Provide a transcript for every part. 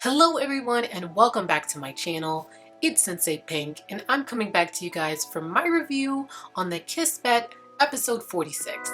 Hello everyone and welcome back to my channel. It's Sensei Pink and I'm coming back to you guys for my review on the Kiss Bet episode 46.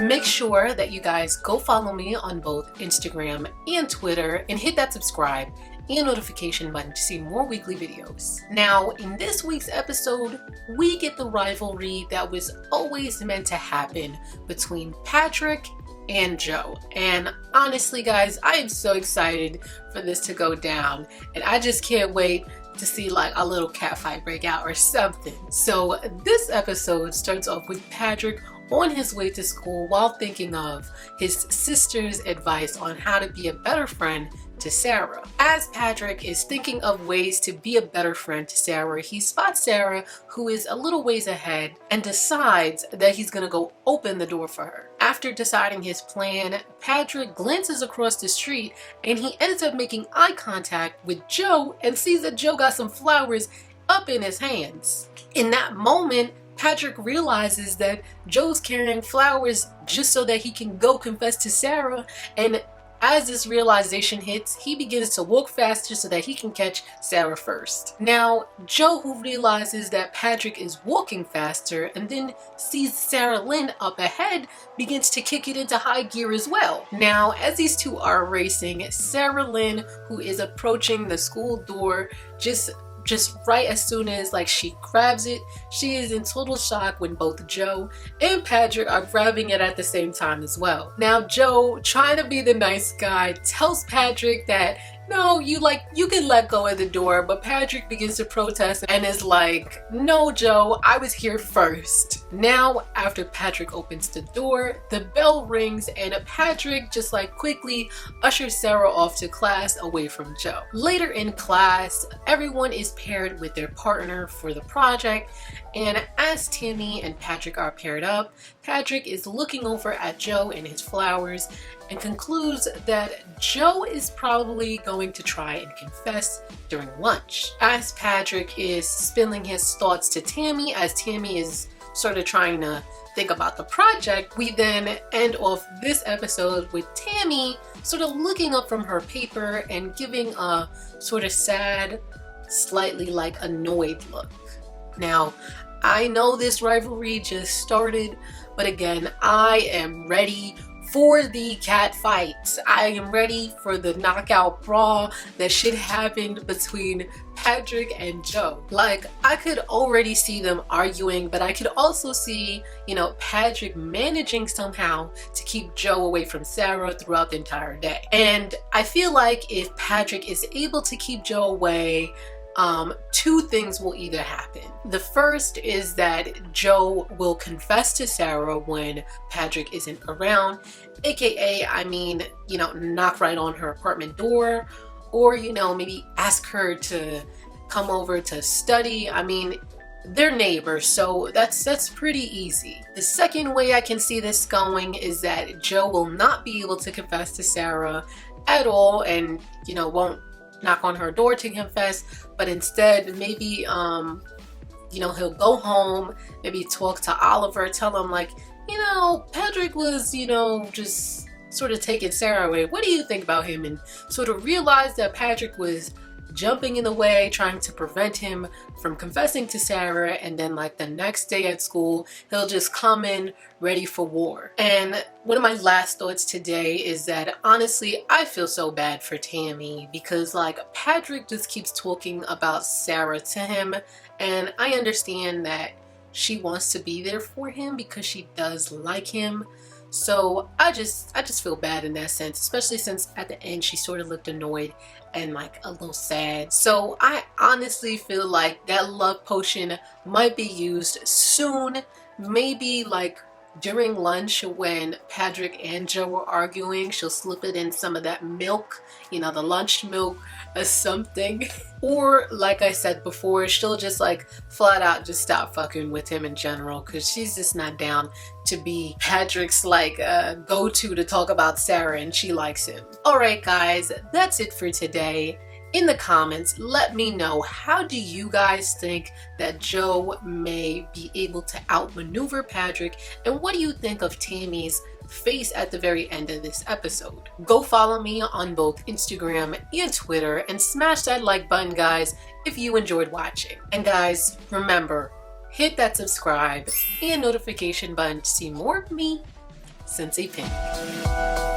Make sure that you guys go follow me on both Instagram and Twitter and hit that subscribe and notification button to see more weekly videos. Now, in this week's episode, we get the rivalry that was always meant to happen between Patrick and Joe. And honestly guys, I am so excited for this to go down and I just can't wait to see like a little catfight break out or something. So this episode starts off with Patrick on his way to school while thinking of his sister's advice on how to be a better friend to Sara. As Patrick is thinking of ways to be a better friend to Sara, he spots Sara, who is a little ways ahead, and decides that he's gonna go open the door for her. After deciding his plan, Patrick glances across the street and he ends up making eye contact with Joe and sees that Joe got some flowers up in his hands. In that moment, Patrick realizes that Joe's carrying flowers just so that he can go confess to Sara, and as this realization hits, he begins to walk faster so that he can catch Sara first. Now, Joe, who realizes that Patrick is walking faster and then sees Sara Lynn up ahead, begins to kick it into high gear as well. Now, as these two are racing, Sara Lynn, who is approaching the school door, just right as soon as she grabs it, she is in total shock when both Joe and Patrick are grabbing it at the same time as well. Now Joe, trying to be the nice guy, tells Patrick that no, you can let go of the door, but Patrick begins to protest and is like, no Joe, I was here first. Now after Patrick opens the door, the bell rings and Patrick just quickly ushers Sara off to class away from Joe. Later in class, everyone is paired with their partner for the project, and as Tammy and Patrick are paired up, Patrick is looking over at Joe and his flowers and concludes that Joe is probably going to try and confess during lunch. As Patrick is spilling his thoughts to Tammy, as Tammy is sort of trying to think about the project, we then end off this episode with Tammy sort of looking up from her paper and giving a sort of sad, slightly annoyed look. Now, I know this rivalry just started, but again, I am ready for the cat fights. I am ready for the knockout brawl that should happen between Patrick and Joe. I could already see them arguing, but I could also see, Patrick managing somehow to keep Joe away from Sara throughout the entire day. And I feel like if Patrick is able to keep Joe away, two things will either happen. The first is that Joe will confess to Sara when Patrick isn't around, aka, knock right on her apartment door, or, maybe ask her to come over to study. They're neighbors, so that's pretty easy. The second way I can see this going is that Joe will not be able to confess to Sara at all and, won't knock on her door to confess, but instead maybe he'll go home, maybe talk to Oliver, tell him Patrick was just sort of taking Sara away, what do you think about him, and sort of realize that Patrick was jumping in the way, trying to prevent him from confessing to Sara, and then the next day at school he'll just come in ready for war. And one of my last thoughts today is that honestly I feel so bad for Tammy, because Patrick just keeps talking about Sara to him, and I understand that she wants to be there for him because she does like him. So I just feel bad in that sense, especially since at the end she sort of looked annoyed and a little sad. So I honestly feel like that love potion might be used soon, maybe during lunch when Patrick and Joe were arguing. She'll slip it in some of that milk, the lunch milk or something. Or like I said before, she'll just flat out just stop fucking with him in general, because she's just not down to be Patrick's go-to to talk about Sara, and she likes him. Alright guys, that's it for today. In the comments, let me know, how do you guys think that Joe may be able to outmaneuver Patrick, and what do you think of Tammy's face at the very end of this episode. Go follow me on both Instagram and Twitter and smash that like button, guys, if you enjoyed watching. And guys, remember, hit that subscribe and notification button to see more of me, Sensei Penny.